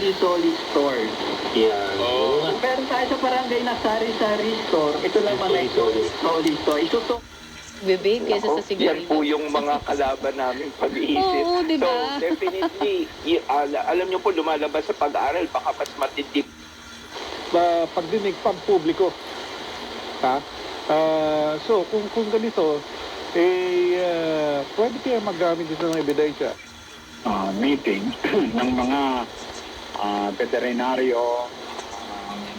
sari-sari store. Yan. Oo. Kung meron tayo sa barangay na sari-sari store, ito naman ay sari-sari store. Isuto. Bibig kaysa sa Yan po sigarilyo. yung mga kalaban namin pag-iisip. Oo, diba? So, definitely, alam nyo po, lumalabas sa pag-aaral, baka mas matindi. Pagdinig pampubliko. Ha? So, kung ganito, pwede kaya magamit ito ng ebidensya. Meeting ng mga veterinaryo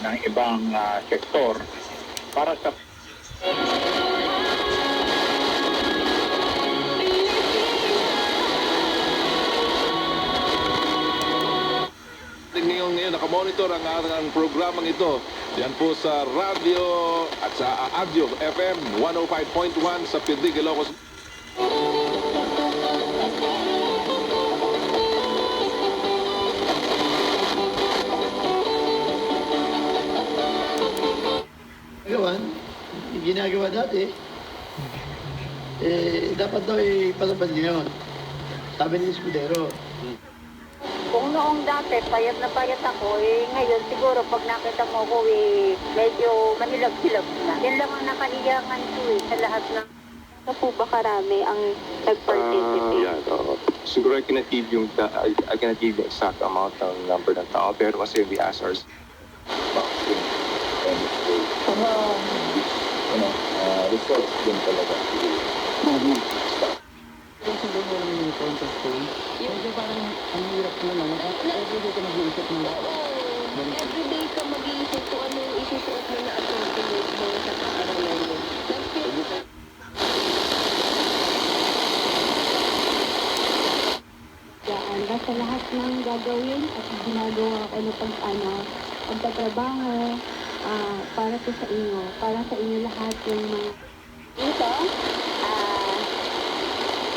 ng ibang sektor para sa Ngayon, nakamonitor ang programang ito. Yan po sa radio at sa Adyo FM 105.1 sa Pindig, Ilocos. Gawan, ginagawa dati, dapat daw ipatupad ngayon. Sabi ni Escudero. Kung noong dati, payat na payat ako, ngayon siguro pag nakita mo ko, medyo manilag-hilag na. Yan lang ang nakahiyangan ko sa lahat ng... Ano po ba karami ang nag-participate? Yeah, siguro I cannot give you the exact amount ng number ng tao, pero kasi we ask our resource din talaga. Kung sa doon mo naman yung contest ko, medyo parang ang hirap naman. Everyday ka mag-iisip mo. Everyday ka mag-iisip kung ano yung isusuot mo na appropriate mo sa paaralan mo. Basta lahat ng gagawin at ginagawa ko pagtatrabaho para po sa inyo, para sa inyo lahat yung mga... Ito,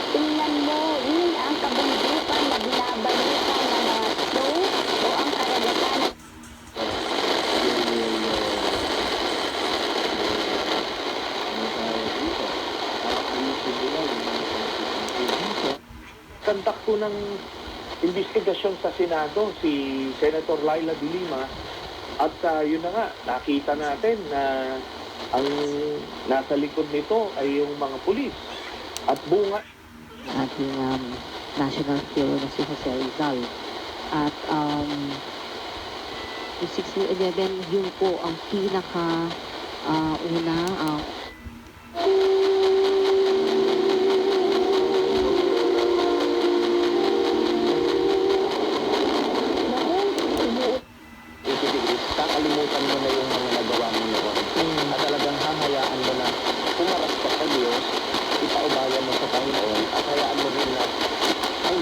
tingnan mo, yun ang kabundukan na binabalutan ng mga snow o ang karagatan ng... Kandak po ng investigasyon sa Senado si Senator Laila de Lima at yun na nga, nakita natin na ang nasa likod nito ay yung mga pulis at bunga ating national hero na si Jose Rizal. At yung 1611, yun po ang pinaka una Kakalimutan mo na yung mga nagawa mo noon. At talagang hahayaan mo na pumaras ka sa Diyos, ipaubayan mo sa Panginoon, at hayaan mo rin na ang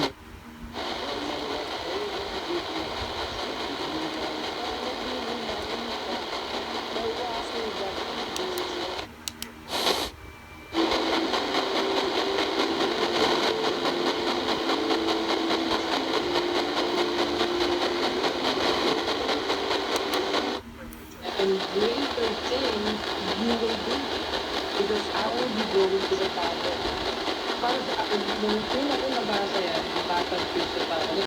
And greater things you will do because I will be going to the Father. Para sa akin, nung una ko nabasa yan, ang batang Kristo para